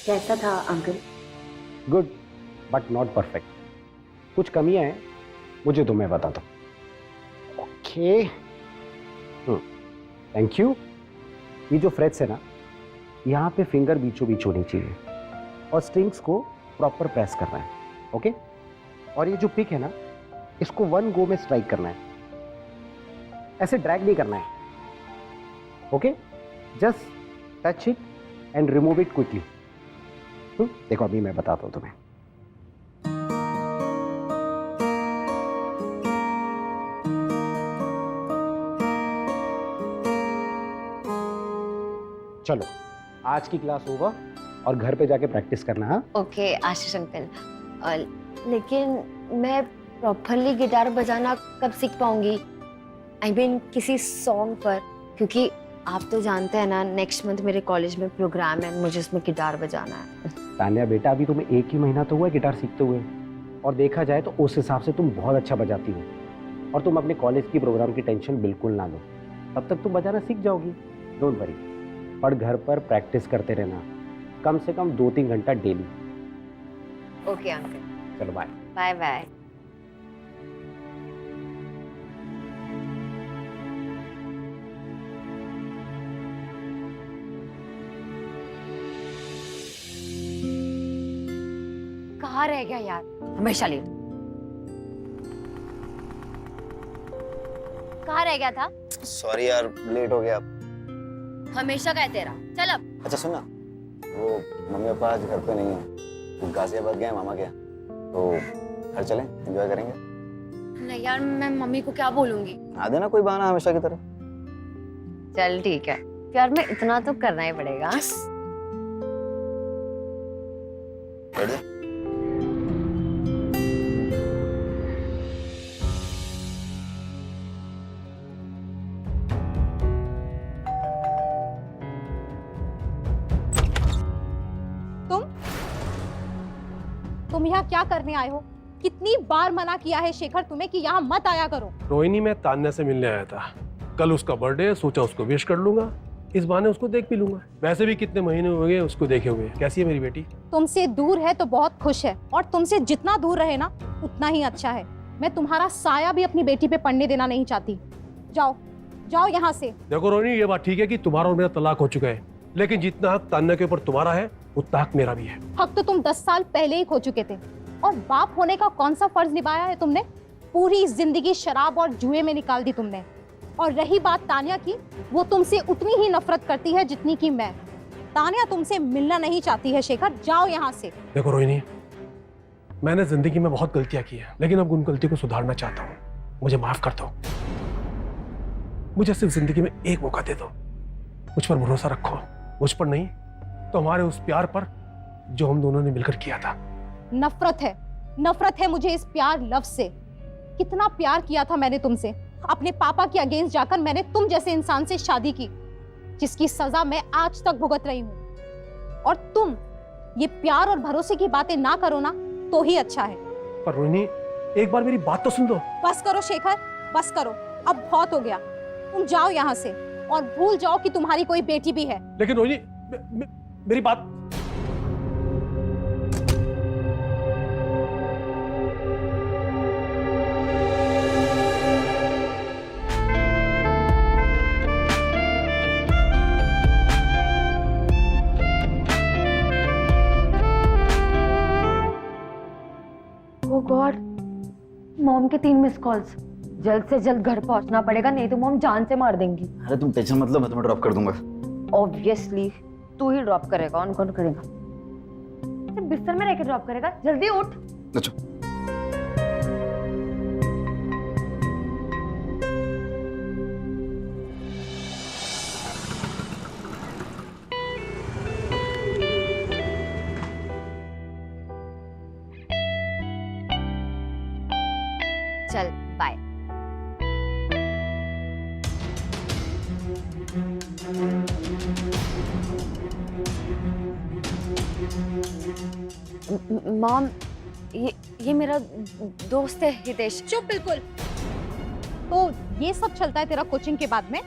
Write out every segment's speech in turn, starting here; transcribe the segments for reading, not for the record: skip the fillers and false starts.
कैसा था uncle? Good but not perfect. कुछ कमियां हैं, मुझे तुम्हें बताता हूँ। Okay, thank you. ये जो फ्रेट्स है ना, यहाँ पे फिंगर बीचों बीच होनी चाहिए और स्ट्रिंग्स को प्रॉपर प्रेस करना है। ओके, और ये जो पिक है ना, इसको वन गो में स्ट्राइक करना है, ऐसे ड्रैग नहीं करना है। Okay, just touch it and remove it quickly. देखो अभी मैं बताता हूँ तुम्हें। चलो, आज की क्लास ओवर और घर पे जाके प्रैक्टिस करना। हाँ ओके आशीष अंकल, लेकिन मैं प्रॉपरली गिटार बजाना कब सीख पाऊंगी? आई मीन किसी सॉन्ग पर, क्योंकि आप तो जानते हैं ना नेक्स्ट मंथ मेरे कॉलेज में प्रोग्राम है, मुझे उसमें गिटार बजाना है। तान्या बेटा, अभी तुम्हें 1 ही महीना तो हुआ है गिटार सीखते हुए, और देखा जाए तो उस हिसाब से तुम बहुत अच्छा बजाती हो। और तुम अपने कॉलेज की प्रोग्राम की टेंशन बिल्कुल ना लो, तब तक तुम बजाना सीख जाओगी। डोंट वरी, पर घर पर प्रैक्टिस करते रहना, कम से कम 2-3 घंटा डेली। ओके अंकल, चलो बाय। Bye bye. कहाँ रह गया यार, हमेशा लेट। कहाँ रह गया था? सॉरी यार, लेट हो गया। हमेशा का है तेरा। चल अब। अच्छा सुन ना, वो मम्मी पापा आज घर पे नहीं है, वो गाजियाबाद गए मामा के यहाँ, तो घर चलें, एंजॉय करेंगे। नहीं यार, मैं मम्मी को क्या बोलूंगी? आ देना कोई बहाना हमेशा की तरह। चल ठीक है, प्यार में इतना तो करना ही पड़ेगा। बैठ जा। तुम यहाँ क्या करने आए हो? कितनी बार मना किया है शेखर तुम्हें कि यहाँ मत आया करो। रोहिणी, मैं तान्या से मिलने आया था। कल उसका बर्थडे है, सोचा उसको विश कर लूंगा, इस बहाने उसको देख भी लूंगा। वैसे भी कितने महीने हो गए उसको देखे हुए। कैसी है मेरी बेटी? तुमसे दूर है तो बहुत खुश है, और तुमसे जितना दूर रहे ना उतना ही अच्छा है। मैं तुम्हारा साया भी अपनी बेटी पे पड़ने देना नहीं चाहती। जाओ जाओ यहाँ से। देखो रोहिणी, ये बात ठीक है कि तुम्हारा और मेरा तलाक हो चुका है, लेकिन जितना हक तान्या के ऊपर तुम्हारा है उतना हक मेरा भी है। हक तो तुम 10 साल पहले ही खो चुके थे, और बाप होने का कौन सा फर्ज निभाया है तुमने? पूरी जिंदगी शराब और जुए में निकाल दी तुमने। और रही बात तान्या की, वो तुमसे उतनी ही नफरत करती है जितनी कि मैं। तान्या तुमसे मिलना नहीं चाहती है शेखर, जाओ यहाँ से। देखो रोहिणी, मैंने जिंदगी में बहुत गलतियां की है, लेकिन अब उन गलतियों को सुधारना चाहता हूँ। मुझे माफ कर दो। मुझे सिर्फ जिंदगी में एक मौका दे दो। मुझ पर भरोसा रखो, मुझ पर नहीं तो हमारे उस प्यार पर जो हम दोनों ने मिलकर किया था। नफरत है मुझे इस प्यार लव से। कितना प्यार किया था मैंने तुमसे। अपने पापा के अगेंस्ट जाकर मैंने तुम जैसे इंसान से शादी की, जिसकी सजा मैं आज तक भुगत रही हूँ। और तुम ये प्यार और भरोसे की बातें ना करो ना तो ही अच्छा है। पर रोहिणी, एक बार मेरी बात तो सुन दो। बस करो शेखर, बस करो, अब बहुत हो गया। तुम जाओ यहाँ से और भूल जाओ कि तुम्हारी कोई बेटी भी है। लेकिन रोहिणी, मेरी बात। ओह गॉड, मॉम के 3 मिस कॉल्स। जल्द से जल्द घर पहुंचना पड़ेगा, नहीं तो मॉम जान से मार देंगी। अरे तुम टेंशन मत लो, मैं तुम्हें ड्रॉप कर दूंगा। ऑब्वियसली तू ही ड्रॉप करेगा, और कौन करेगा? सिर्फ बिस्तर में रह के ड्रॉप करेगा। जल्दी उठ। अच्छा चल बाय। मॉम, ये मेरा दोस्त है हितेश। चुप बिल्कुल। तो ये सब चलता है तेरा कोचिंग के बाद में?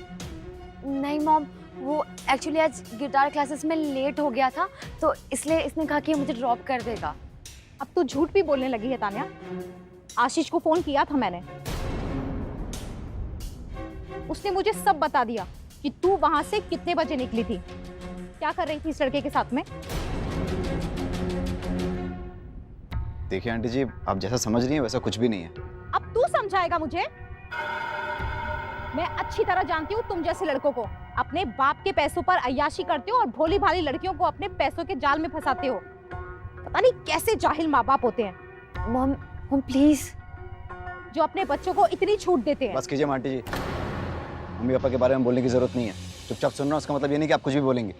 नहीं मॉम, वो एक्चुअली आज गिटार क्लासेस में लेट हो गया था, तो इसलिए इसने कहा कि मुझे ड्रॉप कर देगा। अब तू झूठ भी बोलने लगी है तान्या। आशीष को फोन किया था मैंने, उसने मुझे सब बता दिया कि तू वहां से कितने बजे निकली थी, क्या कर रही थी इस लड़के के साथ में। देखिए आंटी जी, आप जैसा समझ रही हैं वैसा कुछ भी नहीं है। अब तू समझाएगा मुझे। मैं अच्छी तरह जानती हूँ तुम जैसे लड़कों को, अपने बाप के पैसों पर अय्याशी करते हो और भोली भाली लड़कियों को अपने पैसों के जाल में फंसाते हो। पता नहीं कैसे जाहिल माँ बाप होते हैं मॉम प्लीज, जो अपने बच्चों को इतनी छूट देते हैं। बस कीजिए आंटी जी, मम्मी पापा के बारे में बोलने की जरूरत नहीं है। चुपचाप सुन रहा हूं, उसका मतलब ये नहीं कि आप कुछ भी बोलेंगे।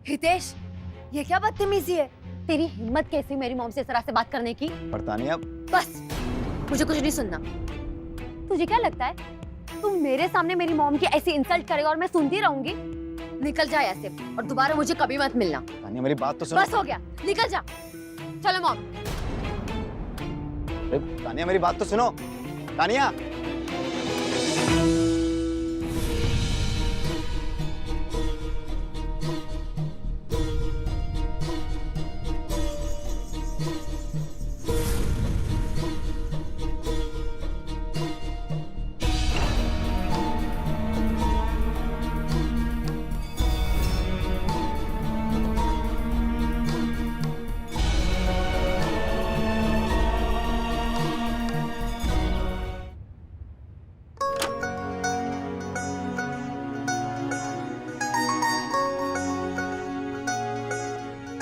हितेश, ये क्या बदतमीजी है? तेरी हिम्मत कैसी मेरी मॉम से इस तरह से बात करने की? पर तानिया, बस, मुझे कुछ नहीं सुनना। तुझे क्या लगता है तू मेरे सामने मेरी मॉम की ऐसी इंसल्ट करेगा और मैं सुनती रहूंगी? निकल जा यहाँ से और दोबारा मुझे कभी मत मिलना। तानिया मेरी बात तो सुनो। बस हो गया, निकल जा। चलो मॉम। अरे तानिया मेरी बात तो सुनो। तानिया,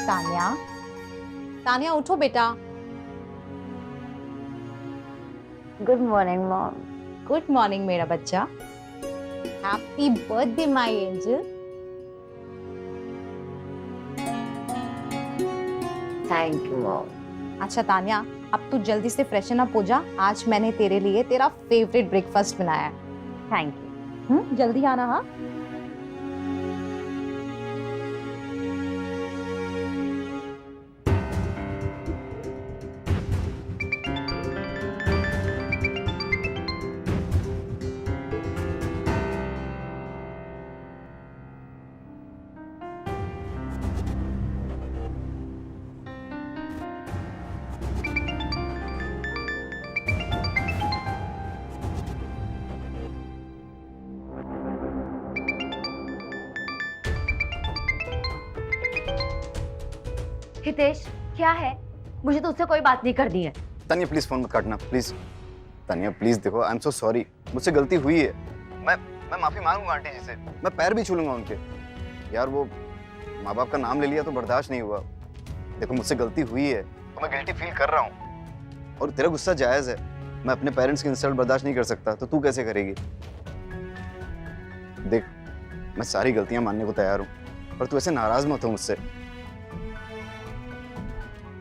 तान्या, तान्या उठो बेटा। Good morning mom. Good morning मेरा बच्चा। Happy birthday my angel. Thank you mom. अच्छा तान्या, अब तू जल्दी से फ्रेशन अप हो जा। आज मैंने तेरे लिए तेरा फेवरेट ब्रेकफास्ट बनाया है। Thank you. जल्दी आना। हाँ, हितेश, क्या है? मुझे तो उससे कोई बात नहीं करनी है। तानिया प्लीज फोन मत काटना प्लीज। तानिया प्लीज देखो, आई एम सो सॉरी, मुझसे गलती हुई है। मैं माफी मांगूंगा आंटी जी से, मैं पैर भी छू लूंगा उनके। यार वो माँ बाप का नाम ले लिया तो बर्दाश्त नहीं हुआ। देखो मुझसे गलती हुई है तो मैं गिल्टी फील कर रहा हूँ, और तेरा गुस्सा जायज है। मैं अपने पेरेंट्स की इंसल्ट बर्दाश्त नहीं कर सकता, तो तू कैसे करेगी? देख, मैं सारी गलतियां मानने को तैयार हूँ, पर तू ऐसे नाराज मत हो मुझसे।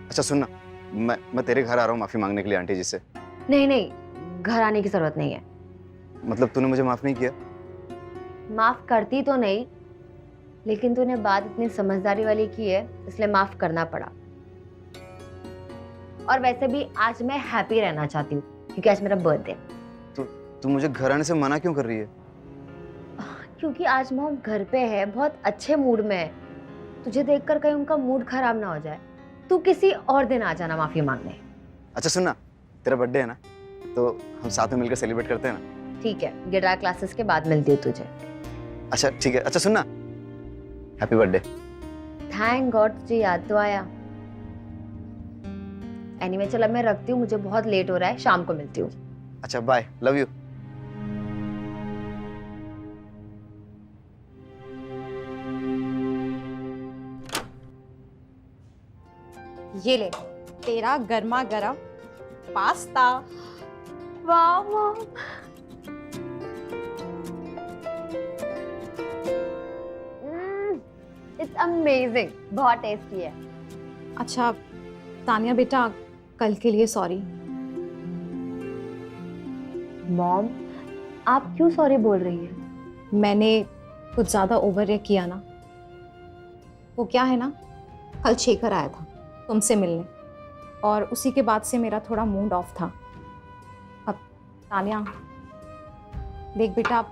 अच्छा सुन ना, मैं तेरे घर आ रहा हूँ माफी मांगने के लिए आंटी जी से। नहीं, घर आने की जरूरत नहीं है। मतलब तूने मुझे माफ नहीं किया? माफ करती तो नहीं, लेकिन तूने बात इतनी समझदारी वाली की है, इसलिए माफ करना पड़ा। और वैसे भी आज मैं हैप्पी रहना चाहती हूँ क्योंकि आज मेरा बर्थडे। तू मुझे घर आने से मना क्यों कर रही है? क्योंकि आज मॉम घर पे है, बहुत अच्छे मूड में है। तुझे देखकर कहीं उनका मूड खराब ना हो जाए। तू किसी और दिन आ जाना माफी मांगने। अच्छा सुन ना, तेरा बर्थडे है ना, तो हम साथ में मिलकर सेलिब्रेट करते हैं ना? ठीक है, गिटार क्लासेस के बाद मिलती हूँ तुझे। अच्छा ठीक है। अच्छा सुन ना, हैप्पी बर्थडे। थैंक गॉड तुझे याद तो आया। एनीवे चल अब मैं रखती हूँ, मुझे बहुत लेट हो रहा है, शाम को मिलती हूँ। अच्छा बाय, लव यू। ये ले तेरा गर्मा गर्म पास्ता। वाह मॉम, इट्स अमेजिंग, बहुत टेस्टी है। अच्छा तान्या बेटा, कल के लिए सॉरी। मॉम, आप क्यों सॉरी बोल रही हैं? मैंने कुछ ज्यादा ओवर रिएक्ट किया ना। वो क्या है ना, कल शेखर आया था तुमसे मिलने, और उसी के बाद से मेरा थोड़ा मूड ऑफ था। अब तान्या देख बेटा,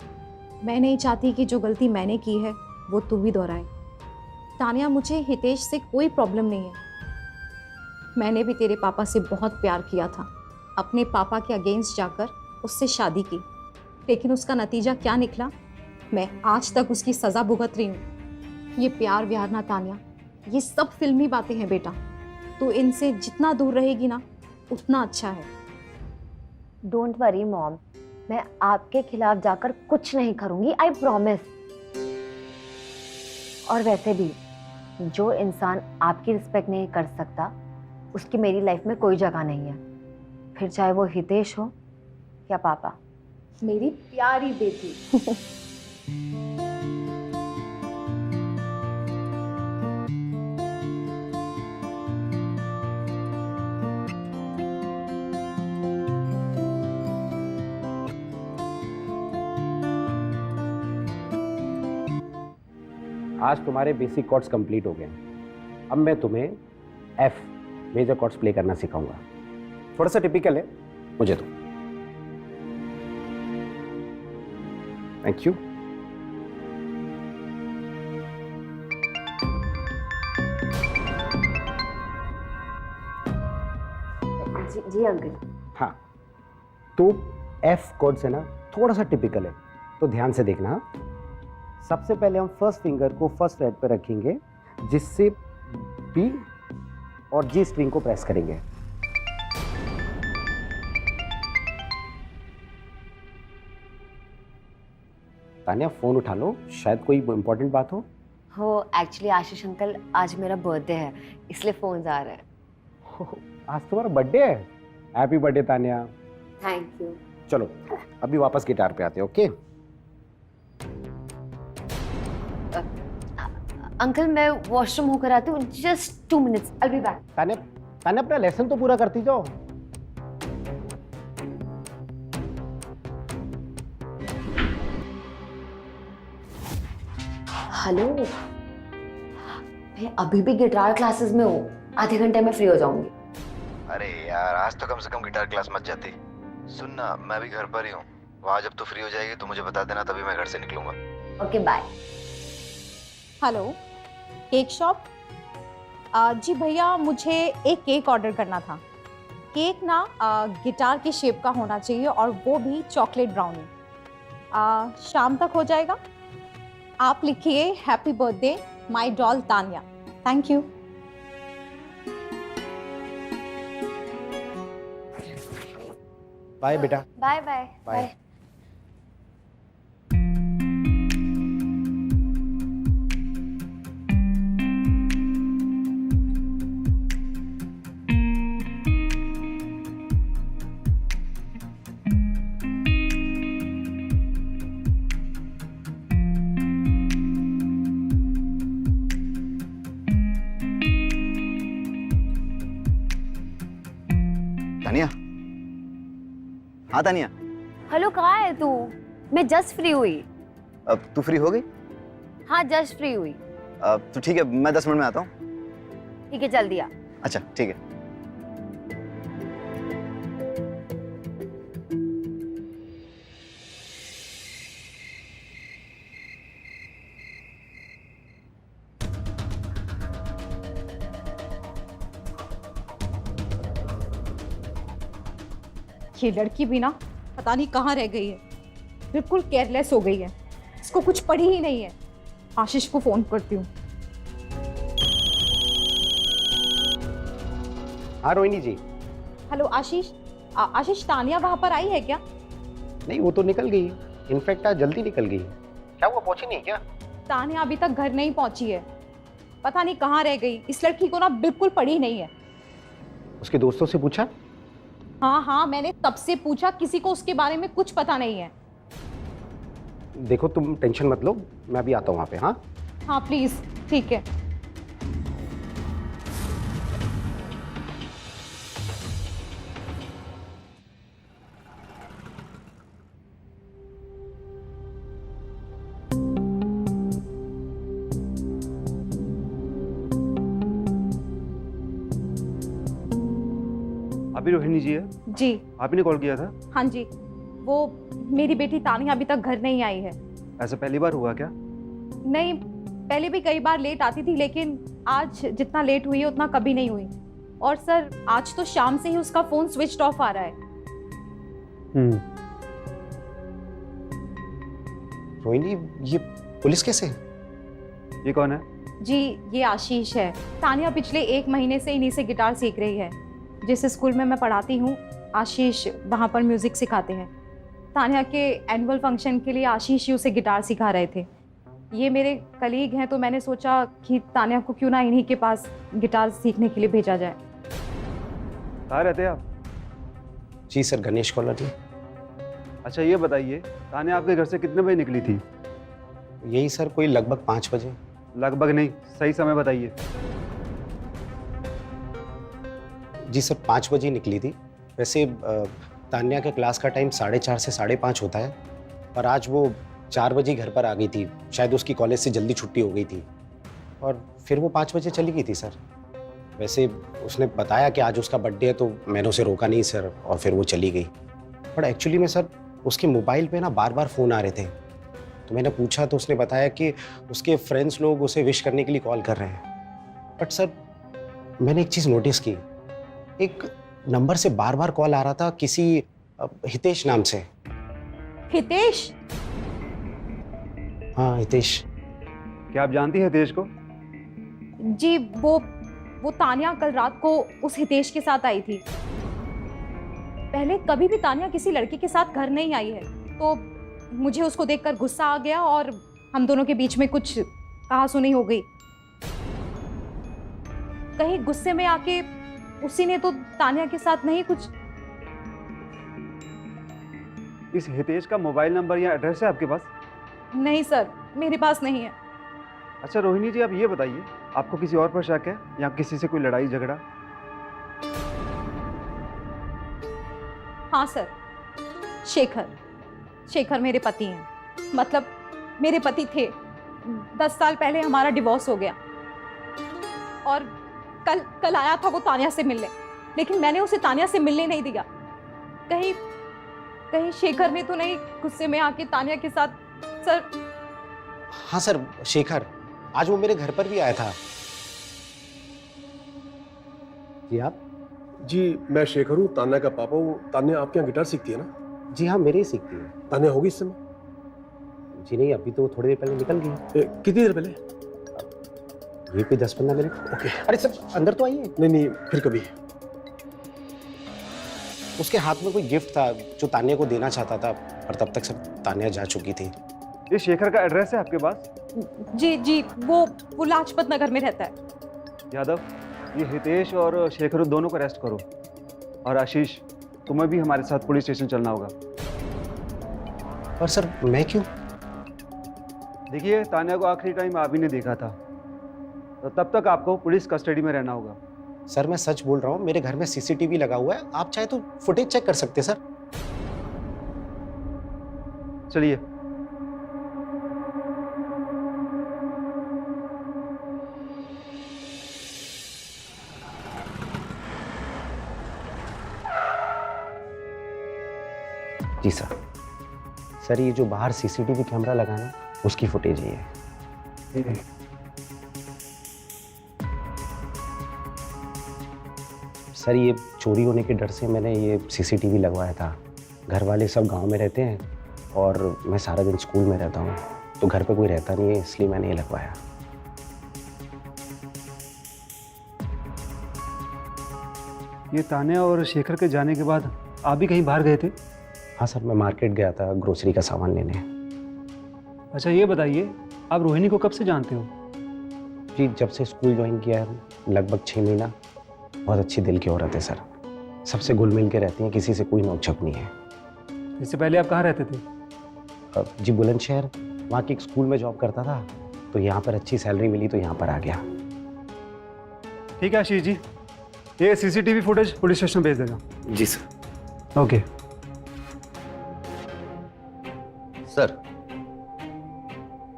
मैं नहीं चाहती कि जो गलती मैंने की है वो तू भी दोहराए। तानिया, मुझे हितेश से कोई प्रॉब्लम नहीं है। मैंने भी तेरे पापा से बहुत प्यार किया था, अपने पापा के अगेंस्ट जाकर उससे शादी की, लेकिन उसका नतीजा क्या निकला, मैं आज तक उसकी सज़ा भुगत रही हूँ। ये प्यार व्यार ना तानिया, ये सब फिल्मी बातें हैं बेटा। तो इनसे जितना दूर रहेगी ना उतना अच्छा है। डोंट वरी मॉम, मैं आपके खिलाफ जाकर कुछ नहीं करूंगी, आई प्रॉमिस। और वैसे भी जो इंसान आपकी रिस्पेक्ट नहीं कर सकता उसकी मेरी लाइफ में कोई जगह नहीं है, फिर चाहे वो हितेश हो या पापा। मेरी प्यारी बेटी। आज तुम्हारे बेसिक कॉर्ड्स कंप्लीट हो गए हैं। अब मैं तुम्हें एफ मेजर कॉर्ड्स प्ले करना सिखाऊंगा। थोड़ा सा टिपिकल है, मुझे दो। Thank you. जी अंकल। हाँ, तो एफ कॉर्ड्स है ना, थोड़ा सा टिपिकल है, तो ध्यान से देखना। सबसे पहले हम फर्स्ट फिंगर को फर्स्ट फ्रेट पे रखेंगे, जिससे बी और जी स्ट्रिंग को प्रेस करेंगे। तानिया, फोन उठा लो, शायद कोई इंपॉर्टेंट बात हो। एक्चुअली आशीष अंकल, आज मेरा बर्थडे है, इसलिए फोन आ रहा है। आज तुम्हारा बर्थडे है? Happy birthday Tania. Thank you. चलो अभी वापस गिटार पे आते हैं। ओके अंकल, मैं वॉशरूम होकर आती हूँ, just 2 minutes, I will be back. Tania, Tania अपना लेसन तो पूरा करती जाओ। हेलो, मैं अभी भी गिटार क्लासेस में हूँ, आधे घंटे में फ्री हो जाऊंगी। अरे यार, आज तो कम से कम गिटार क्लास मत जाती। सुन ना, मैं भी घर पर ही हूँ, वहाँ जब तू फ्री हो जाएगी तो मुझे बता देना, तभी मैं घर से निकलूंगा। Okay bye. Hello, cake shop. जी भैया, मुझे एक केक ऑर्डर करना था। केक ना गिटार की शेप का होना चाहिए और वो भी चॉकलेट ब्राउनी। शाम तक हो जाएगा? आप लिखिए happy birthday my doll Tania. Thank you. Bye बेटा। Bye bye bye. तानिया, हाँ तानिया, हेलो, कहाँ है तू? मैं जस्ट फ्री हुई। अब तू फ्री हो गई? हाँ, जस्ट फ्री हुई। तो ठीक है, मैं 10 मिनट में आता हूँ। ठीक है, जल्दी आ। अच्छा ठीक है। ये लड़की भी ना पता नहीं कहाँ रह गई है, बिल्कुल केयरलेस हो गई है, इसको कुछ पड़ी ही नहीं है। आशीष को फोन करती हूँ। हाँ रोहिणी जी। हेलो आशीष। आशीष, तानिया वहाँ पर आई है क्या? नहीं, वो तो निकल गई, इनफैक्ट आज जल्दी निकल गई। क्या वो पहुंची नहीं क्या? तानिया अभी तक घर नहीं पहुँची है, पता नहीं कहाँ रह गई। इस लड़की को ना बिल्कुल पड़ी नहीं है। उसके दोस्तों से पूछा? हाँ हाँ, मैंने तब से पूछा, किसी को उसके बारे में कुछ पता नहीं है। देखो तुम टेंशन मत लो, मैं अभी आता हूँ वहाँ पे। हाँ हाँ प्लीज, ठीक है। अभी रोहिणी जी है? जी आप ही ने कॉल किया था? हाँ जी, वो मेरी बेटी तानिया अभी तक घर नहीं आई है। ऐसा पहली बार हुआ क्या? नहीं, पहले भी कई बार लेट आती थी, लेकिन आज जितना लेट हुई है उतना कभी नहीं हुई। और सर, आज तो शाम से ही उसका फोन स्विच ऑफ आ रहा है। रोहिणी, ये पुलिस कैसे है? ये कौन है? जी, ये आशीष है। तानिया पिछले 1 महीने से इन्हीं से गिटार सीख रही है। जिस स्कूल में मैं पढ़ाती हूँ, आशीष वहाँ पर म्यूजिक सिखाते हैं। तानिया के एनुअल फंक्शन के लिए आशीष ही उसे गिटार सिखा रहे थे। ये मेरे कलीग हैं, तो मैंने सोचा कि तानिया को क्यों ना इन्हीं के पास गिटार सीखने के लिए भेजा जाए। कहाँ रहते हैं आप? जी सर, गणेश कॉलोनी। अच्छा ये बताइए, तानिया आपके घर से कितने बजे निकली थी? यही सर, कोई लगभग 5 बजे। लगभग नहीं, सही समय बताइए। जी सर, 5 बजे निकली थी। वैसे तान्या के क्लास का टाइम 4:30 से 5:30 होता है, पर आज वो 4 बजे घर पर आ गई थी। शायद उसकी कॉलेज से जल्दी छुट्टी हो गई थी और फिर वो 5 बजे चली गई थी सर। वैसे उसने बताया कि आज उसका बर्थडे है, तो मैंने उसे रोका नहीं सर, और फिर वो चली गई। बट एक्चुअली में सर, उसके मोबाइल पे ना बार बार फ़ोन आ रहे थे, तो मैंने पूछा तो उसने बताया कि उसके फ्रेंड्स लोग उसे विश करने के लिए कॉल कर रहे हैं। बट सर, मैंने एक चीज़ नोटिस की, एक नंबर से बार बार कॉल आ रहा था, किसी हितेश नाम से। हितेश? हाँ, हितेश। क्या आप जानती हैं हितेश को? जी, वो तानिया कल रात को उस हितेश के साथ आई थी। पहले कभी भी तानिया किसी लड़के के साथ घर नहीं आई है, तो मुझे उसको देखकर गुस्सा आ गया और हम दोनों के बीच में कुछ कहासुनी हो गई। कहीं गुस्से में आके उसी ने तो तानिया के साथ नहीं कुछ। इस हितेश का मोबाइल नंबर या एड्रेस है आपके पास? नहीं सर, मेरे पास नहीं है। अच्छा रोहिणी जी, आप ये बताइए, आपको किसी और पर शक है या किसी से कोई लड़ाई झगड़ा? हाँ सर, शेखर मेरे पति हैं। मतलब मेरे पति थे। 10 साल पहले हमारा डिवोर्स हो गया और कल आया था वो तानिया से मिलने, लेकिन मैंने उसे तानिया से मिलने नहीं दिया। कहीं शेखर ने तो नहीं गुस्से में आके तानिया के साथ? सर। हाँ सर, शेखर आज वो मेरे घर पर भी आया था। जी आप? जी, मैं शेखर हूँ, तान्या का पापा हूँ। तान्या आपके यहाँ गिटार सीखती है ना? जी हाँ, मेरे ही सीखती है। तान्या होगी इस समय? जी नहीं, अभी तो थोड़ी देर पहले निकल गई। कितनी देर पहले? ये कोई 10-15 मिनट। ओके। अरे सर, अंदर तो आइए। नहीं, फिर कभी। उसके हाथ में कोई गिफ्ट था जो तान्या को देना चाहता था, पर तब तक सर तान्या जा चुकी थी। ये शेखर का एड्रेस है आपके पास? जी, वो लाजपत नगर में रहता है। यादव, ये हितेश और शेखर दोनों को अरेस्ट करो। और आशीष, तुम्हें भी हमारे साथ पुलिस स्टेशन चलना होगा। और सर, मैं क्यों? देखिए, तान्या को आखिरी टाइम आप ही ने देखा था, तो तब तक आपको पुलिस कस्टडी में रहना होगा। सर, मैं सच बोल रहा हूँ, मेरे घर में सीसीटीवी लगा हुआ है। आप चाहे तो फुटेज चेक कर सकते हैं सर। चलिए। जी सर। सर, ये जो बाहर सीसीटीवी कैमरा लगा ना, उसकी फुटेज ही है। सर, ये चोरी होने के डर से मैंने ये सीसीटीवी लगवाया था। घर वाले सब गांव में रहते हैं और मैं सारा दिन स्कूल में रहता हूँ, तो घर पे कोई रहता नहीं है, इसलिए मैंने ये लगवाया। ये तान्या और शेखर के जाने के बाद आप भी कहीं बाहर गए थे? हाँ सर, मैं मार्केट गया था ग्रोसरी का सामान लेने। अच्छा ये बताइए, आप रोहिणी को कब से जानते हो? जी, जब से स्कूल ज्वाइन किया है, लगभग 6 महीना। बहुत अच्छी दिल की औरत है सर, सबसे घुल मिल के रहती हैं, किसी से कोई नोक-झोंक नहीं है। इससे पहले आप कहाँ रहते थे? जी, बुलंदशहर, वहाँ के एक स्कूल में जॉब करता था, तो यहाँ पर अच्छी सैलरी मिली तो यहाँ पर आ गया। ठीक है आशीष जी, ये सीसीटीवी फुटेज पुलिस स्टेशन भेज देगा। जी सर। ओके। सर,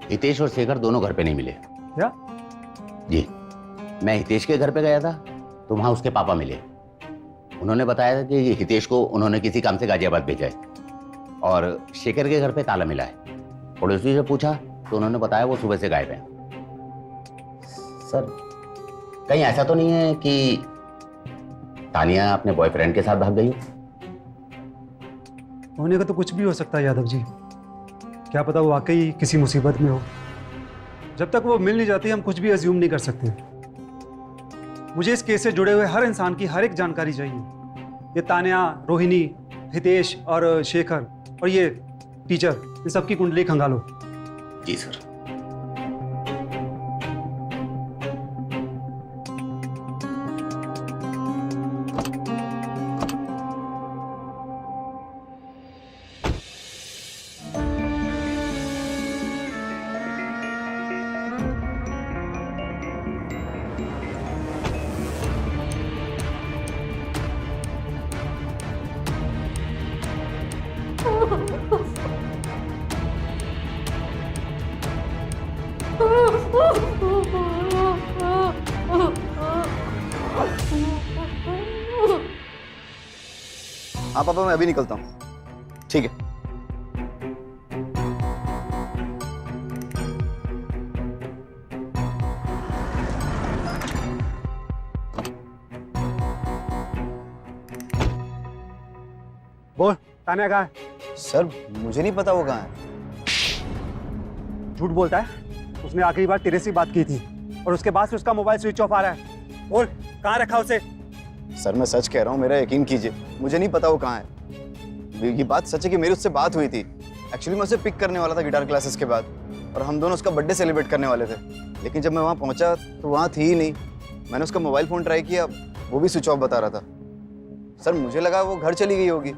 हितेश और शेखर दोनों घर पे नहीं मिले। क्या? जी, मैं हितेश के घर पे गया था तो वहां उसके पापा मिले। उन्होंने बताया था कि हितेश को उन्होंने किसी काम से गाजियाबाद भेजा है और शेखर के घर पे ताला मिला है। पड़ोसी से पूछा तो उन्होंने बताया वो सुबह से गायब है। सर कहीं ऐसा तो नहीं है कि तानिया अपने बॉयफ्रेंड के साथ भाग गई हो? होने का तो कुछ भी हो सकता है यादव जी, क्या पता वो वाकई किसी मुसीबत में हो। जब तक वो मिल नहीं जाती हम कुछ भी अज्यूम नहीं कर सकते। मुझे इस केस से जुड़े हुए हर इंसान की हर एक जानकारी चाहिए। ये तान्या, रोहिणी, हितेश और शेखर और ये टीचर, इन सबकी कुंडली खंगालो। जी सर। हाँ पापा, मैं अभी निकलता हूँ। ठीक है। बोल, तान्या कहाँ है? सर मुझे नहीं पता वो कहाँ है। झूठ बोलता है। उसने आखिरी बार तेरे से बात की थी और उसके बाद से उसका मोबाइल स्विच ऑफ आ रहा है। बोल, कहाँ रखा उसे? सर मैं सच कह रहा हूँ, मेरा यकीन कीजिए, मुझे नहीं पता वो कहाँ है। ये बात सच है कि मेरी उससे बात हुई थी। एक्चुअली मैं उसे पिक करने वाला था गिटार क्लासेस के बाद, और हम दोनों उसका बर्थडे सेलिब्रेट करने वाले थे। लेकिन जब मैं वहाँ पहुँचा तो वहाँ थी ही नहीं। मैंने उसका मोबाइल फ़ोन ट्राई किया, वो भी स्विच ऑफ बता रहा था। सर मुझे लगा वो घर चली गई होगी।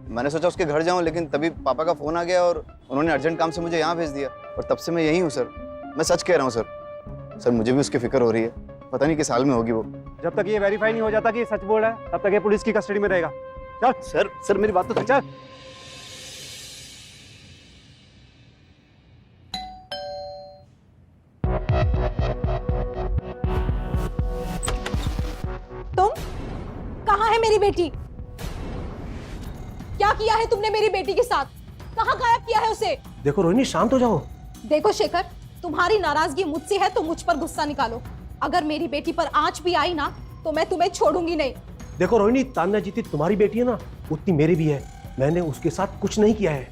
मैंने सोचा उसके घर जाऊँ, लेकिन तभी पापा का फ़ोन आ गया और उन्होंने अर्जेंट काम से मुझे यहाँ भेज दिया, और तब से मैं यहीं हूँ सर। मैं सच कह रहा हूँ सर। सर मुझे भी उसकी फिक्र हो रही है, पता नहीं किस हाल में होगी वो। जब तक ये वेरीफाई नहीं हो जाता कि ये सच बोल रहा है, तब तक ये पुलिस की कस्टडी में रहेगा। चल। सर मेरी बात तो चल। तुम? कहाँ है मेरी बेटी? क्या किया है तुमने मेरी बेटी के साथ? कहाँ गायब किया है उसे? देखो रोहिणी, शांत हो जाओ। देखो शेखर, तुम्हारी नाराजगी मुझसे है तो मुझ पर गुस्सा निकालो। अगर मेरी बेटी पर आंच भी आई ना तो मैं तुम्हें छोड़ूंगी नहीं। देखो रोहिणी, तान्या जितनी तुम्हारी बेटी है ना, उतनी मेरी भी है। मैंने उसके साथ कुछ नहीं किया है।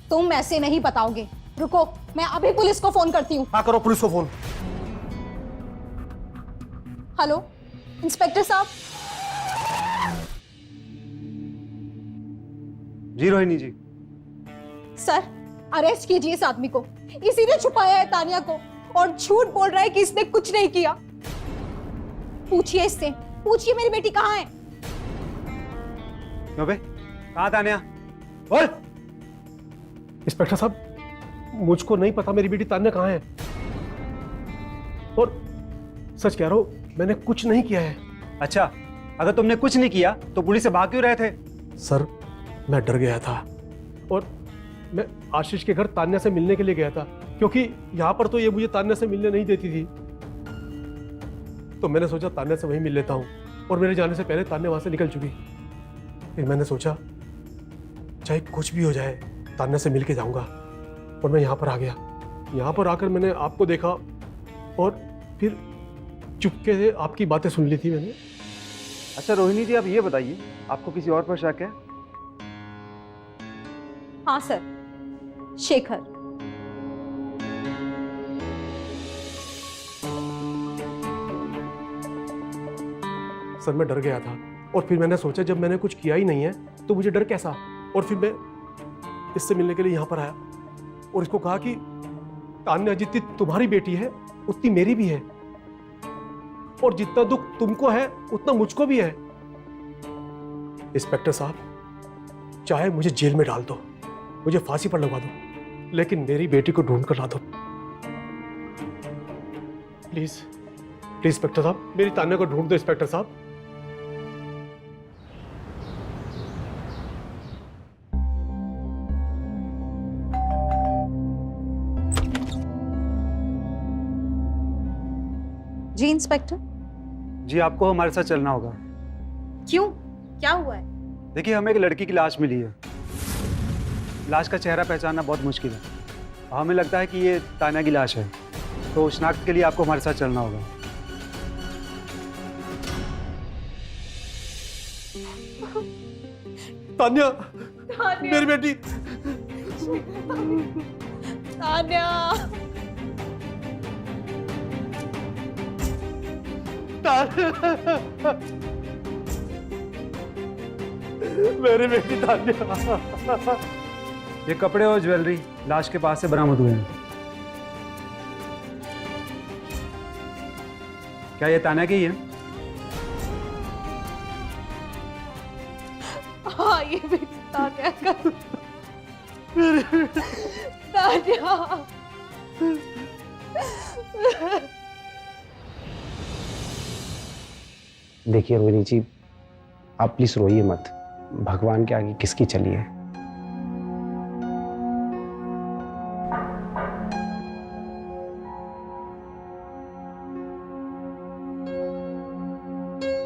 तुम ऐसे नहीं बताओगे। रुको, मैं अभी पुलिस को फोन करती हूँ। हाँ करो पुलिस को फोन। हेलो इंस्पेक्टर साहब। जी रोहिणी जी। सर अरेस्ट कीजिए इस आदमी को। इसी ने छुपाया है तानिया को और झूठ बोल रहा है कि इसने कुछ नहीं किया। पूछिए इससे, पूछिए मेरी बेटी कहाँ है। क्यों बे, कहाँ तान्या? बोल। इंस्पेक्टर साहब, मुझको नहीं पता मेरी बेटी तान्या कहाँ है, और सच कह रहा हूँ मैंने कुछ नहीं किया है। अच्छा, अगर तुमने कुछ नहीं किया तो पुलिस से भाग क्यों रहे थे? सर मैं डर गया था, और मैं आशीष के घर तान्या से मिलने के लिए गया था, क्योंकि यहाँ पर तो ये मुझे तान्या से मिलने नहीं देती थी। तो मैंने सोचा तान्या से वहीं मिल लेता हूँ, और मेरे जाने से पहले तान्या वहाँ से निकल चुकी। फिर मैंने सोचा चाहे कुछ भी हो जाए तान्या से मिल के जाऊँगा, और मैं यहाँ पर आ गया। यहाँ पर आकर मैंने आपको देखा और फिर चुपके से आपकी बातें सुन ली थी मैंने। अच्छा रोहिणी जी, आप ये बताइए, आपको किसी और पर शक है? हाँ सर, शेखर। सर मैं डर गया था, और फिर मैंने सोचा जब मैंने कुछ किया ही नहीं है तो मुझे डर कैसा। और फिर मैं इससे मिलने के लिए यहाँ पर आया और इसको कहा कि तान्या जितनी तुम्हारी बेटी है उतनी मेरी भी है, और जितना दुख तुमको है उतना मुझको भी है। इंस्पेक्टर साहब, चाहे मुझे जेल में डाल दो, मुझे फांसी पर लगवा दो, लेकिन मेरी बेटी को ढूंढ कर ला दो प्लीज। प्लीज इंस्पेक्टर साहब, मेरी तान्या को ढूंढ दो इंस्पेक्टर साहब। जी इंस्पेक्टर। जी, आपको हमारे साथ चलना होगा। क्यों, क्या हुआ है? देखिए, हमें एक लड़की की लाश मिली है। लाश का चेहरा पहचानना बहुत मुश्किल है, हमें लगता है कि ये तान्या की लाश है, तो शिनाख्त के लिए आपको हमारे साथ चलना होगा। तान्या, मेरी बेटी। तान्या, मेरी बेटी तान्या। ये कपड़े और ज्वेलरी लाश के पास से बरामद हुए हैं। क्या ये तान्या की ही है? हाँ ये बेटी तान्या का। तान्या, देखिए रोहिणी जी, आप प्लीज रोइए मत। भगवान के आगे किसकी चली है।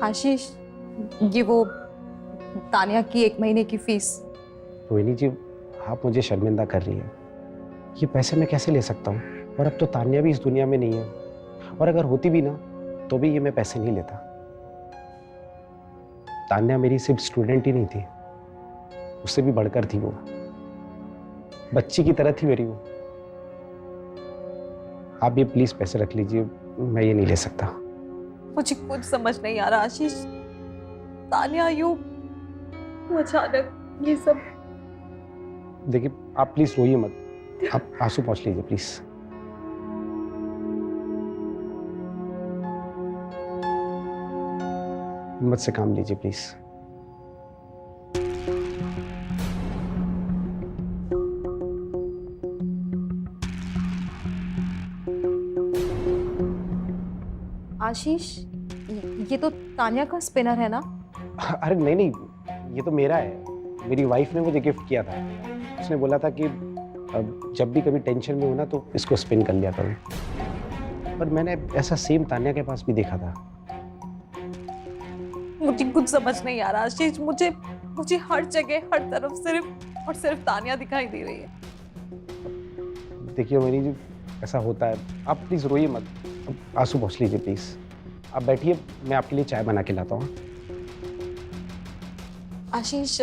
आशीष, ये वो तान्या की 1 महीने की फीस। रोहिणी जी, आप मुझे शर्मिंदा कर रही हैं। ये पैसे मैं कैसे ले सकता हूँ? और अब तो तान्या भी इस दुनिया में नहीं है, और अगर होती भी ना तो भी ये मैं पैसे नहीं लेता। तान्या मेरी सिर्फ स्टूडेंट ही नहीं थी, उससे भी बढ़कर थी। वो बच्ची की तरह थी मेरी वो। आप ये प्लीज पैसे रख लीजिए, मैं ये नहीं ले सकता। मुझे कुछ समझ नहीं आ रहा आशीष। तान्या यूं अचानक ये सब। देखिए आप प्लीज रोइए मत, आप आंसू पोंछ लीजिए प्लीज। हिम्मत से काम लीजिए प्लीज। आशीष, ये तो तान्या का स्पिनर है ना? अरे नहीं नहीं, ये तो मेरा है। मेरी वाइफ ने मुझे गिफ्ट किया था। उसने बोला था कि जब भी कभी टेंशन में हो ना तो इसको स्पिन कर लिया करो। पर मैंने ऐसा सेम तान्या के पास भी देखा था। मुझे कुछ समझ नहीं आ रहा आशीष। मुझे हर जगह हर तरफ सिर्फ और सिर्फ तान्या दिखाई दे रही है। देखिए रोहिणी जी, ऐसा होता है। आप प्लीज रोइए मत, आंसू पोंछ लीजिए प्लीज। आप बैठिए, मैं आपके लिए चाय बना के लाता हूँ। आशीष,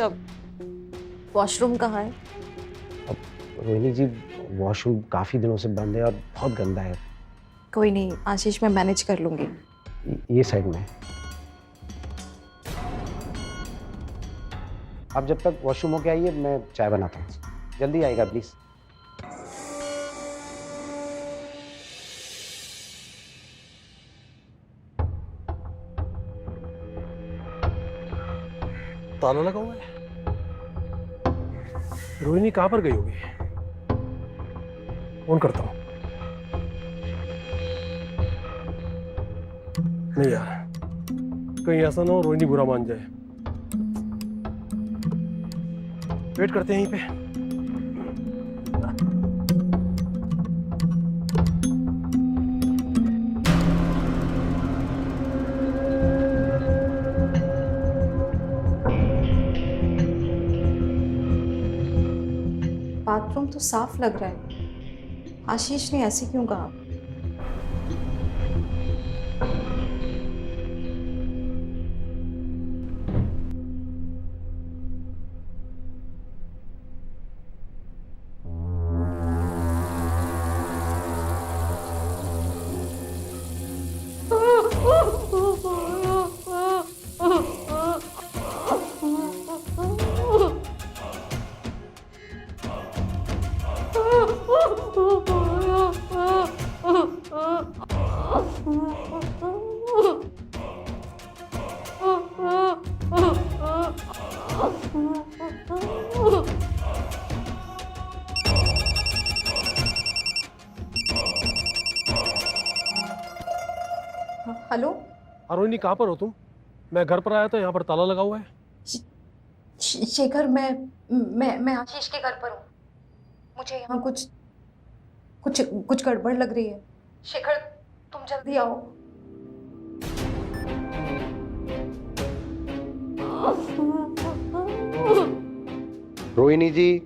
वॉशरूम कहाँ है? रोहिणी जी, वॉशरूम काफी दिनों से बंद है और बहुत गंदा है। कोई नहीं आशीष, मैं मैनेज कर लूंगी। ये साइड में। आप जब तक वॉशरूम होके आइए, मैं चाय बनाता हूँ। जल्दी आएगा प्लीज। ताला लगा हुआ है। रोहिणी कहां पर गई होगी? फोन करता हूं। नहीं यार, कहीं ऐसा ना हो रोहिणी बुरा मान जाए। वेट करते हैं यहीं पे। बाथरूम तो साफ लग रहा है। आशीष ने ऐसे क्यों कहा? हेलो रोहिणी कहां पर हो तुम? मैं घर पर आया था, यहाँ पर ताला लगा हुआ है। शेखर, मैं आशीष के घर पर हूँ। मुझे यहाँ कुछ गड़बड़ लग रही है। शेखर, तुम जल्दी आओ। रोहिणी जी,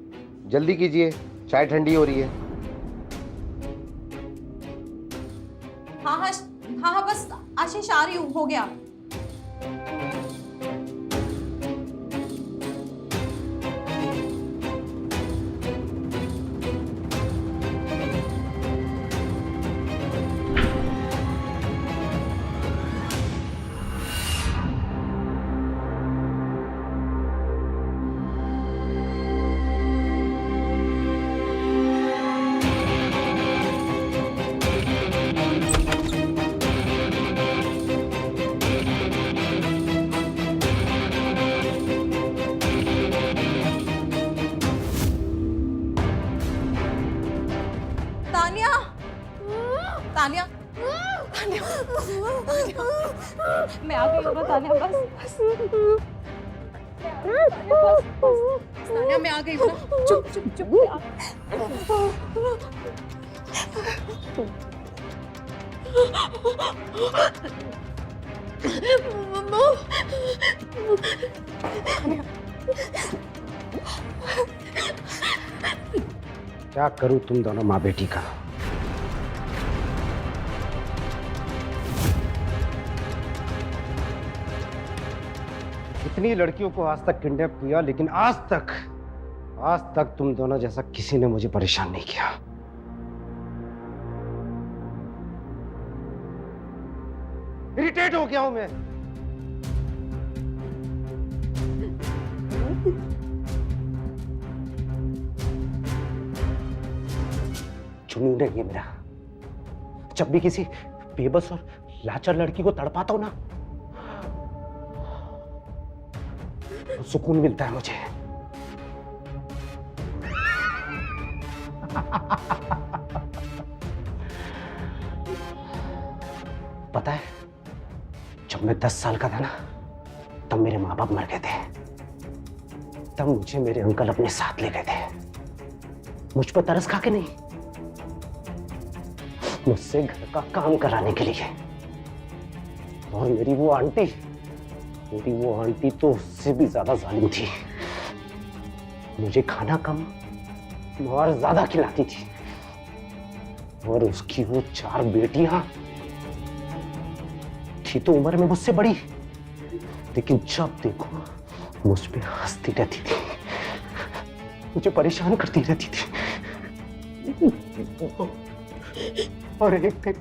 जल्दी कीजिए, चाय ठंडी हो रही है। हाँ हाँ हाँ हाँ, बस आशीष आ रही हूँ, हो गया। तानिया, तानिया, तानिया, मैं आ गई हूँ ना तानिया, बस तानिया, मैं आ गई हूँ ना, चुप चुप चुप। क्या करूं तुम दोनों माँ बेटी का? इतनी लड़कियों को आज तक किडनैप किया, लेकिन आज तक तुम दोनों जैसा किसी ने मुझे परेशान नहीं किया। इरिटेट हो गया हूं मैं। जुनून है ये मेरा। जब भी किसी बेबस और लाचार लड़की को तड़पाता हूं ना, तो सुकून मिलता है मुझे। पता है, जब मैं 10 साल का था ना, तब मेरे माँ बाप मर गए थे। तब मुझे मेरे अंकल अपने साथ ले गए थे, मुझ पर तरस खा के नहीं, मुझसे घर का काम कराने के लिए। और मेरी वो आंटी तो उससे भी ज्यादा जालिम थी। मुझे खाना कम और ज्यादा खिलाती थी। और उसकी वो 4 बेटियां थी तो उम्र में मुझसे बड़ी, लेकिन जब देखो मुझ पे हंसती रहती थी, मुझे परेशान करती रहती थी। और एक दिन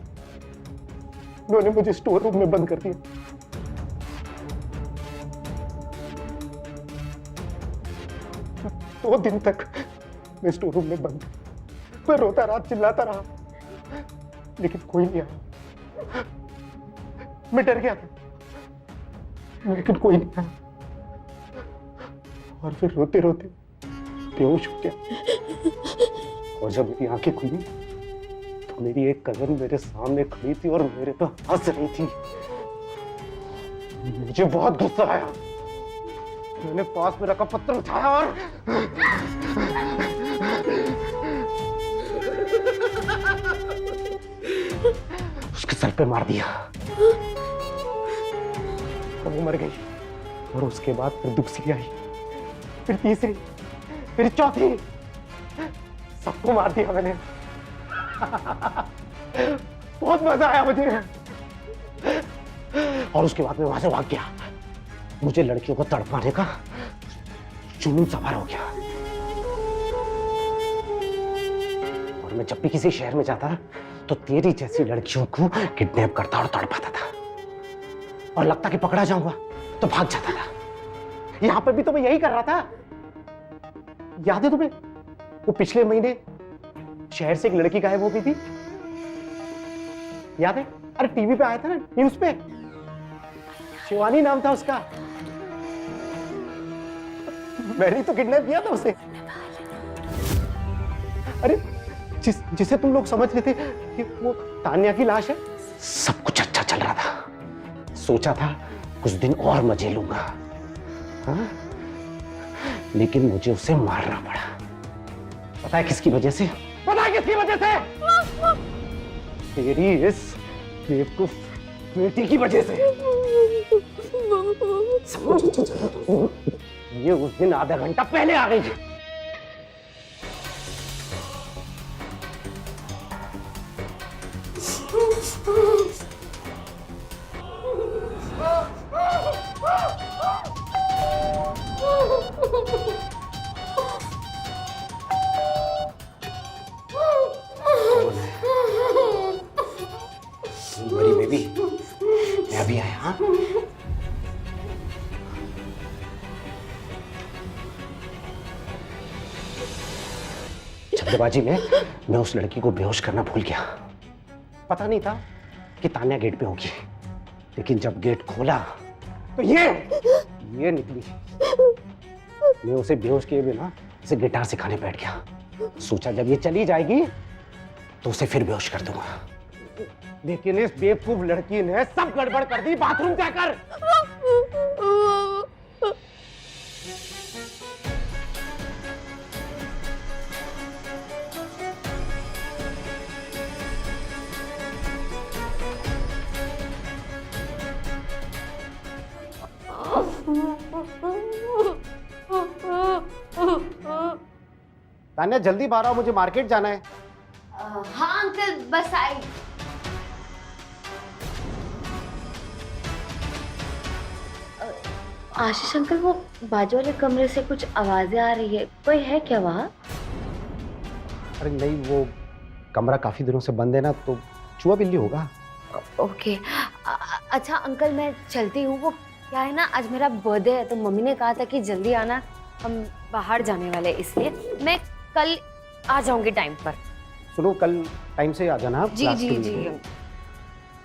उन्होंने मुझे स्टोर रूम में बंद कर दिया। दो दिन तक मैं स्टोर रूम में बंद, मैं रोता रहा, चिल्लाता रहा, लेकिन कोई नहीं आया। मैं डर गया था, लेकिन कोई नहीं आया। और फिर रोते रोते बेहोश हो गया। और जब मेरी आंखें खुली तो मेरी एक कजन मेरे सामने खड़ी थी और मेरे पे हंस रही थी। मुझे बहुत गुस्सा आया। मैंने पास में रखा पत्थर उठाया और उसके सर पे मार दिया। तब वो मर गई। और उसके बाद फिर दूसरी आई, फिर तीसरी, फिर चौथी, सबको मार दिया मैंने। बहुत मजा आया मुझे। और उसके बाद मैं वहां से भाग गया। मुझे लड़कियों को तड़पाने का जुनून सवार हो गया। और मैं जब भी किसी शहर में जाता तो तेरी जैसी लड़कियों को किडनैप करता और तड़पाता था। और लगता कि पकड़ा जाऊंगा तो भाग जाता था। यहां पर भी तो मैं यही कर रहा था। याद है तुम्हें वो पिछले महीने शहर से एक लड़की गायब हो गई थी? याद है? अरे टीवी पे आया था ना, न्यूज पे। शिवानी नाम था उसका। मैंने तो किडनैप किया था उसे। अरे जिसे तुम लोग समझ रहे थे कि वो तान्या की लाश है। सब कुछ अच्छा चल रहा था। सोचा था कुछ दिन और मजे लूंगा, हाँ? लेकिन मुझे उसे मारना पड़ा। पता है किसकी वजह से? पता है किसकी वजह से? तेरी इस बेवकूफ बेटी की वजह से। ये उस दिन आधा घंटा पहले आ गई थी। बड़ी बेबी, मैं अभी आया। हाँ, जल्दबाजी में मैं उस लड़की को बेहोश करना भूल गया। पता नहीं था कि तान्या गेट पे होगी, लेकिन जब गेट खोला तो ये निकली। मैं उसे बेहोश किए बिना इसे गिटार सिखाने बैठ गया। सोचा जब ये चली जाएगी तो उसे फिर बेहोश कर दूंगा, लेकिन इस बेवकूफ लड़की ने सब गड़बड़ कर दी बाथरूम जाकर। तान्या जल्दी बाहर आओ, मुझे मार्केट जाना है। हाँ अंकल, बस आई। आशीष अंकल, वो बाजू वाले कमरे से कुछ आवाजें आ रही है, कोई है क्या वहाँ? अरे नहीं, वो कमरा काफी दिनों से बंद है ना, तो चूहा बिल्ली होगा। ओके। अच्छा अंकल, मैं चलती हूँ। वो क्या है ना, आज मेरा बर्थडे है तो मम्मी ने कहा था कि जल्दी आना, हम बाहर जाने वाले, इसलिए मैं कल आ जाऊंगी टाइम पर। सुनो, कल टाइम से आ जाना। जी क्लास जी के जी। लिए।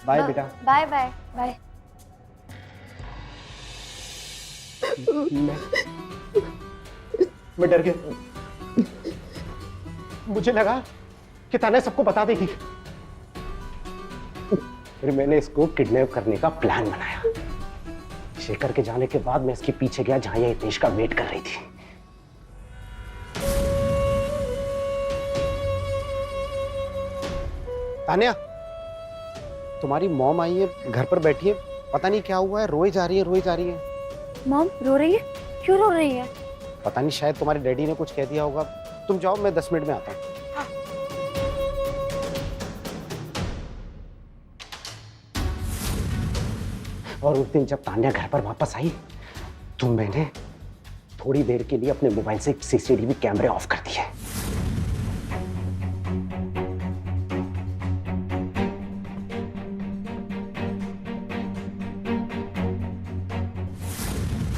बाय बेटा। Bye bye bye. मैं डर गया, मुझे लगा कि तान्या सबको बता देगी। फिर मैंने इसको किडनैप करने का प्लान बनाया। शेखर के जाने के बाद मैं इसके पीछे गया जहां ये हितेश का वेट कर रही थी। तान्या, तुम्हारी मॉम आई है, घर पर बैठी है, पता नहीं क्या हुआ है, रोए जा रही है, रोए जा रही है। मॉम रो रही है? क्यों रो रही है? पता नहीं, शायद तुम्हारे डैडी ने कुछ कह दिया होगा। तुम जाओ, मैं 10 मिनट में आता हूँ। और उस दिन जब तान्या घर पर वापस आई तो मैंने थोड़ी देर के लिए अपने मोबाइल से सीसीटीवी कैमरे ऑफ कर दिए।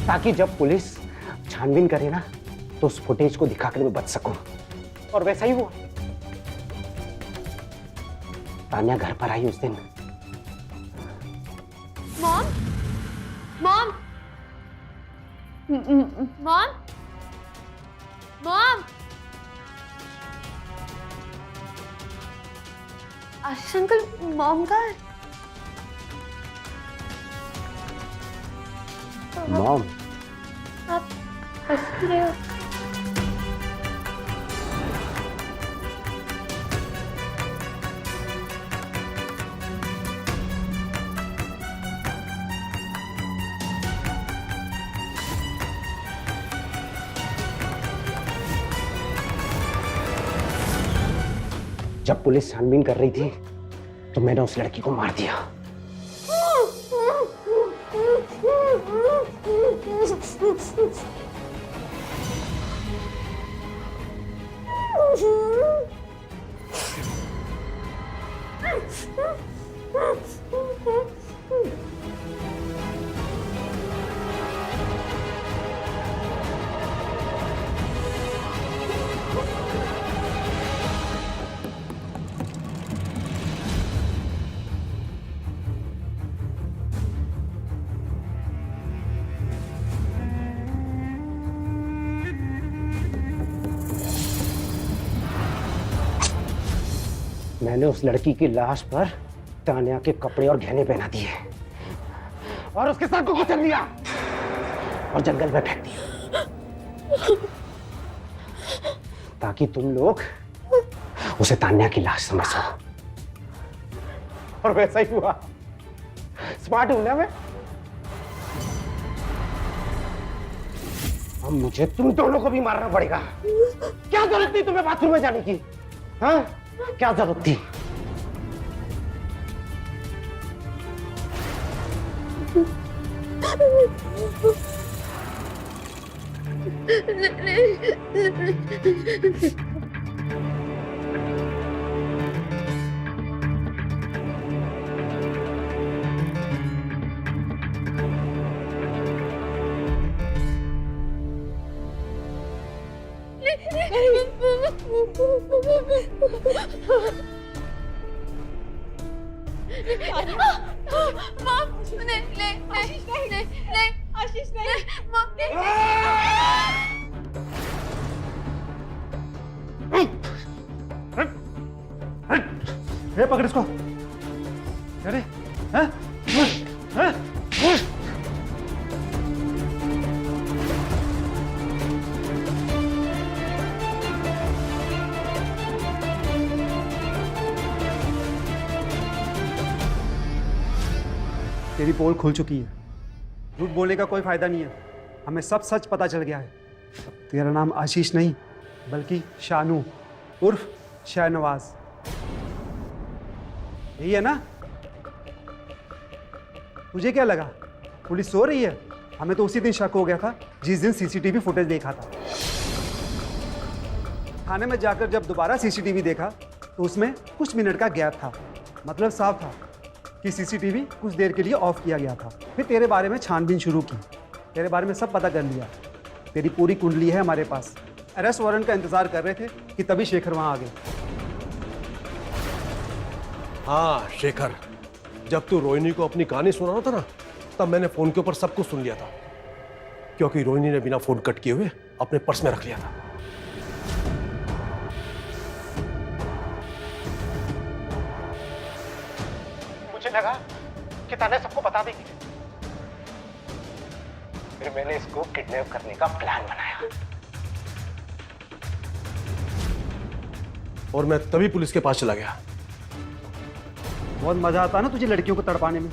ताकि जब पुलिस छानबीन करे ना तो उस फुटेज को दिखाकर मैं बच सकूं। और वैसा ही हुआ। तान्या घर पर आई उस दिन। Mom, mom, mom, mom. Ashish uncle, mom कहाँ है? मॉम, आप हंस रहे हो? जब पुलिस छानबीन कर रही थी तो मैंने उस लड़की को मार दिया। मैंने उस लड़की की लाश पर तान्या के कपड़े और गहने पहना दिए और उसके सर को कुचल दिया और जंगल में फेंक दिया ताकि तुम लोग उसे तान्या की लाश समझो। और वैसा ही हुआ। स्मार्ट हूं ना मैं। अब मुझे तुम दोनों को भी मारना पड़ेगा। क्या जरूरत थी तुम्हें बाथरूम में जाने की? हाँ, क्या जरूरत थी? ये पकड़ इसको। अरे हैं? हैं? तेरी पोल खुल चुकी है। झूठ बोलने का कोई फायदा नहीं है। हमें सब सच पता चल गया है। तेरा नाम आशीष नहीं बल्कि शानू उर्फ शाहनवाज, यही है ना? तुझे क्या लगा पुलिस सो रही है? हमें तो उसी दिन शक हो गया था जिस दिन सीसीटीवी फुटेज देखा था। थाने में जाकर जब दोबारा सीसीटीवी देखा तो उसमें कुछ मिनट का गैप था। मतलब साफ था कि सीसीटीवी कुछ देर के लिए ऑफ किया गया था। फिर तेरे बारे में छानबीन शुरू की, तेरे बारे में सब पता कर लिया। तेरी पूरी कुंडली है हमारे पास। अरेस्ट वारंट का इंतजार कर रहे थे कि तभी शेखर वहां आ गए। हाँ शेखर, जब तू रोहिणी को अपनी कहानी सुना रहा था ना, तब मैंने फोन के ऊपर सब कुछ सुन लिया था, क्योंकि रोहिणी ने बिना फोन कट किए हुए अपने पर्स में रख लिया था। मुझे लगा कि तान्या सबको बता देगी, फिर मैंने इसको किडनैप करने का प्लान बनाया। और मैं तभी पुलिस के पास चला गया। बहुत मजा आता है ना तुझे लड़कियों को तड़पाने में।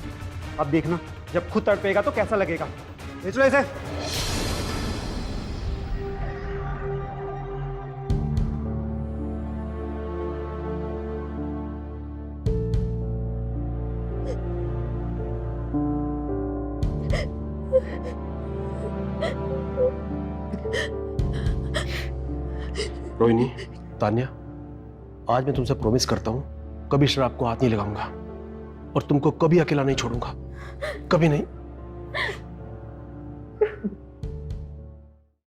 अब देखना जब खुद तड़पेगा तो कैसा लगेगा। ले चलो ऐसे। रोहिणी, तान्या, आज मैं तुमसे प्रॉमिस करता हूं कभी शराब को हाथ नहीं लगाऊंगा और तुमको कभी अकेला नहीं छोड़ूंगा, कभी नहीं।